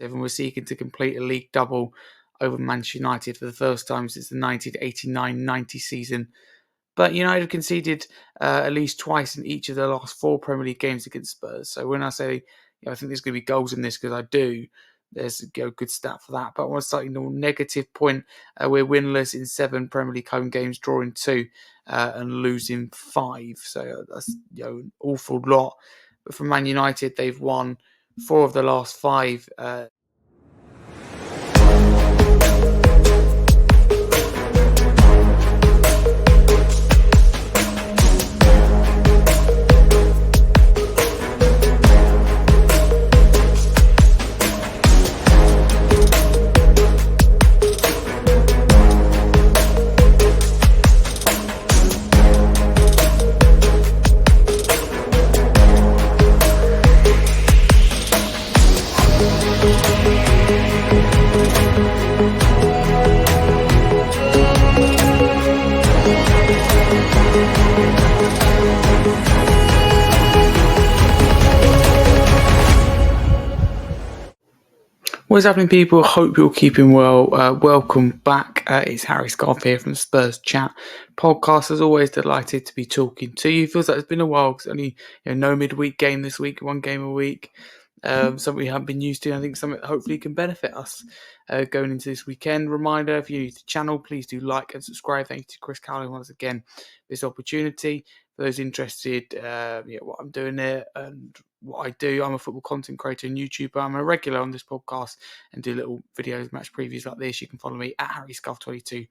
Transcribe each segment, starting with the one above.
and we're seeking to complete a league double over Manchester United for the first time since the 1989-90 season. But United have conceded at least twice in each of their last 4 Premier League games against Spurs. So when I say I think there's going to be goals in this, because I do, there's a good stat for that. But on a slightly more negative point, we're winless in 7 Premier League home games, drawing 2 and losing 5. So that's an awful lot. But for Man United, they've won 4 of the last 5. What's happening, people? Hope you're keeping well. Welcome back. It's Scarfe here from Spurs Chat Podcast. As always, delighted to be talking to you. Feels like it's been a while because only no midweek game this week, 1 game a week. Something we haven't been used to. I think something that hopefully can benefit us going into this weekend. Reminder, if you're new to the channel, please do like and subscribe. Thank you to Chris Cowley once again for this opportunity. For those interested, what I'm doing here and what I do, I'm a football content creator and YouTuber. I'm a regular on this podcast and do little videos, match previews like this. You can follow me at HarryScarfe22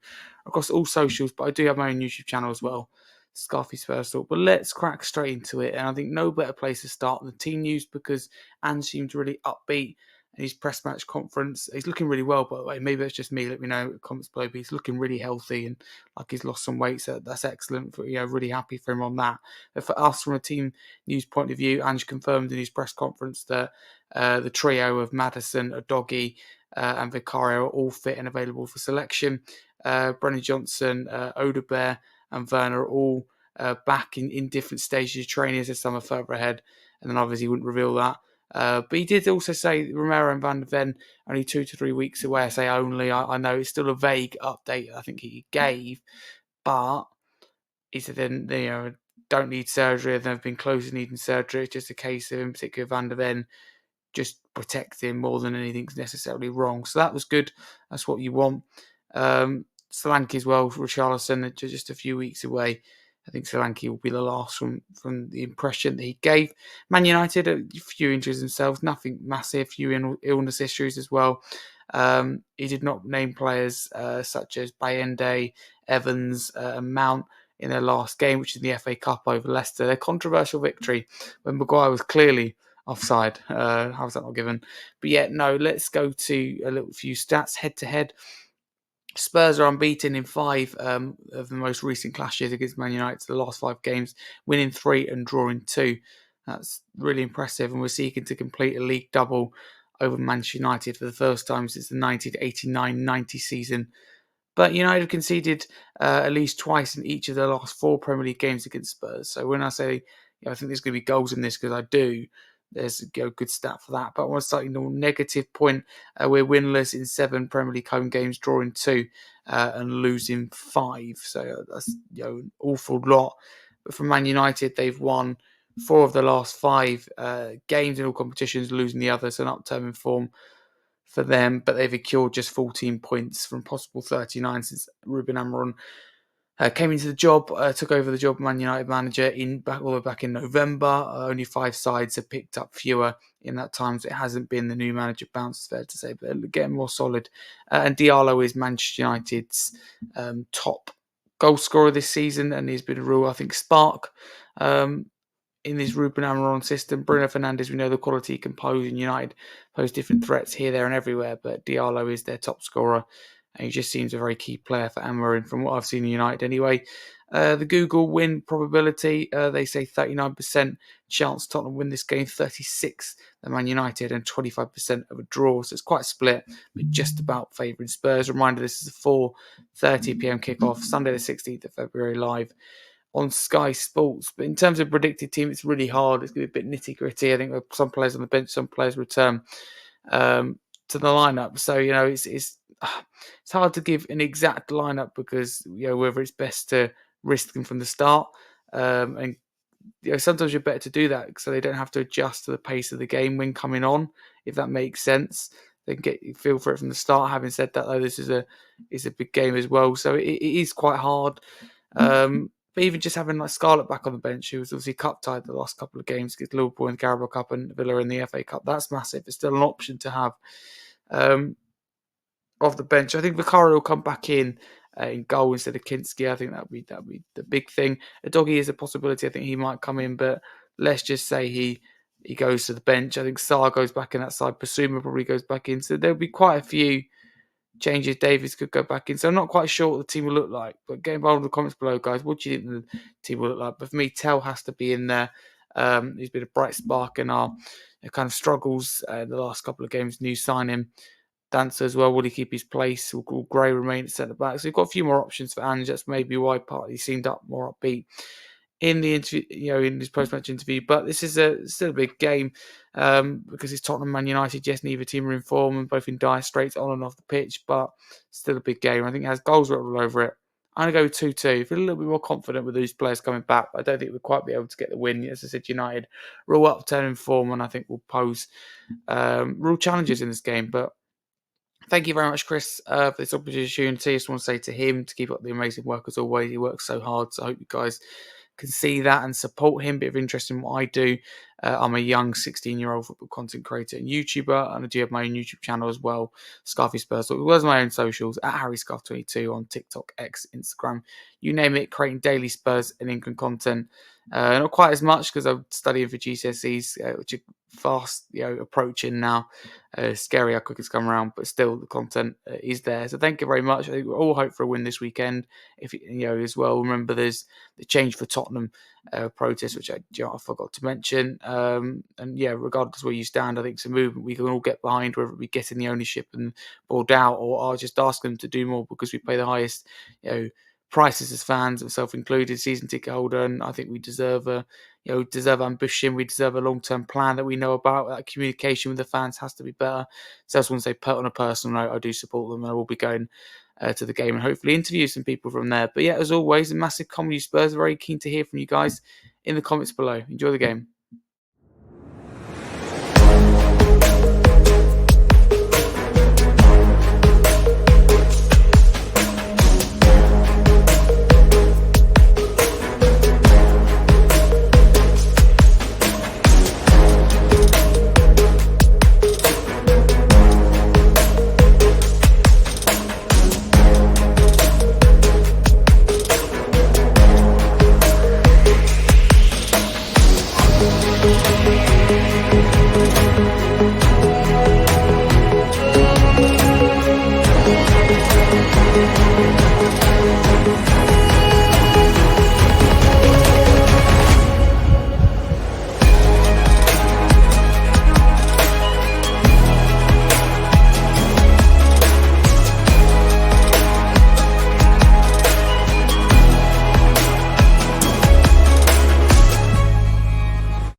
across all socials, but I do have my own YouTube channel as well, Scarfey Spurs Talk. But let's crack straight into it. And I think no better place to start than the team news, because Ange seems really upbeat in his press match conference. He's looking really well, by the way. Maybe that's just me. Let me know. Comments below. But he's looking really healthy and like he's lost some weight. So that's excellent. Really happy for him on that. But for us, from a team news point of view, Ange confirmed in his press conference that the trio of Maddison, Udogie, and Vicario are all fit and available for selection. Brennan Johnson, Odebear, and Werner are all back in different stages of training, as some are further ahead. And then obviously he wouldn't reveal that. But he did also say Romero and Van de Ven only 2 to 3 weeks away. I say only. I know it's still a vague update I think he gave, but he said then don't need surgery. They've been close to needing surgery. It's just a case of, in particular, Van de Ven just protecting more than anything's necessarily wrong. So that was good. That's what you want. Solanke as well, Richarlison, just a few weeks away. I think Solanke will be the last from the impression that he gave. Man United, a few injuries themselves, nothing massive, few illness issues as well. He did not name players such as Bayende, Evans, and Mount in their last game, which is the FA Cup over Leicester. Their controversial victory when Maguire was clearly offside. How was that not given? But yeah, no, let's go to a little few stats head-to-head. Spurs are unbeaten in 5 of the most recent clashes against Man United, the last 5 games, winning 3 and drawing 2. That's really impressive, and we're seeking to complete a league double over Manchester United for the first time since the 1989-90 season. But United have conceded at least twice in each of their last 4 Premier League games against Spurs. So when I say I think there's going to be goals in this, because I do, there's a good stat for that. But on a slightly more negative point, we're winless in 7 Premier League home games, drawing 2 and losing 5. So that's an awful lot. But for Man United, they've won 4 of the last 5 games in all competitions, losing the others, an upturn in form for them. But they've secured just 14 points from possible 39 since Ruben Amorim came into the job, took over the job of Man United manager all the way back in November. Only 5 sides have picked up fewer in that time, so it hasn't been the new manager bounce, it's fair to say, but they're getting more solid. And Diallo is Manchester United's top goal scorer this season, and he's been a real, I think, spark in this Ruben Amorim system. Bruno Fernandes, we know the quality he can pose in United, pose different threats here, there, and everywhere, but Diallo is their top scorer. And he just seems a very key player for Amorim from what I've seen in United anyway. The Google win probability, they say 39% chance Tottenham win this game, 36% the Man United, and 25% of a draw. So it's quite split, but just about favouring Spurs. Reminder, this is a 4:30pm kickoff, Sunday the 16th of February, live on Sky Sports. But in terms of predicted team, it's really hard. It's going to be a bit nitty-gritty. I think some players on the bench, some players return. to the lineup. So it's hard to give an exact lineup because whether it's best to risk them from the start, and sometimes you're better to do that so they don't have to adjust to the pace of the game when coming on, if that makes sense. They can get feel for it from the start. Having said that, though, this is a big game as well, so it is quite hard. But even just having like Scarlett back on the bench, who was obviously cup tied the last couple of games against Liverpool in the Carabao Cup and Villa in the FA Cup, that's massive. It's still an option to have off the bench. I think Vicario will come back in goal instead of Kinski. I think that'd be the big thing. Doggy is a possibility. I think he might come in, but let's just say he goes to the bench. I think Sarr goes back in that side. Basuma probably goes back in. So there'll be quite a few changes. Davies could go back in. So I'm not quite sure what the team will look like. But get involved in the comments below, guys. What do you think the team will look like? But for me, Tell has to be in there. He's been a bright spark in our kind of struggles the last couple of games. New signing. Dancer as well. Will he keep his place? Will Gray remain at centre back? So we've got a few more options for Ange. That's maybe why partly seemed more upbeat in the interview, in his post-match interview. But this is still a big game because it's Tottenham, Man United. Yes, neither team are in form and both in dire straits on and off the pitch, but still a big game. I think it has goals written all over it. I'm going to go 2-2. Feel a little bit more confident with these players coming back. I don't think we'll quite be able to get the win. As I said, United are all upturning form, and I think will pose real challenges in this game. But thank you very much, Chris, for this opportunity. I just want to say to him to keep up the amazing work as always. He works so hard, so I hope you guys can see that and support him. Bit of interest in what I do. I'm a young 16-year-old football content creator and YouTuber, and I do have my own YouTube channel as well, Scarfey Spurs. As well as my own socials at HarryScarf22 on TikTok, X, Instagram, you name it, creating daily Spurs and England content. Not quite as much because I'm studying for GCSEs, which are fast, approaching now. Scary how quick it's come around, but still the content is there. So thank you very much. I think we all hope for a win this weekend. If as well, remember there's the change for Tottenham protest, which I forgot to mention. And regardless of where you stand, I think it's a movement we can all get behind, whether we get in the ownership and board out, or I'll just ask them to do more because we pay the highest, prices as fans, myself included, season ticket holder, and I think we deserve deserve ambition. We deserve a long-term plan that we know about. That communication with the fans has to be better. So I just want to say, on a personal note, I do support them, and I will be going to the game and hopefully interview some people from there. But yeah, as always, a massive comedy Spurs. Very keen to hear from you guys in the comments below. Enjoy the game.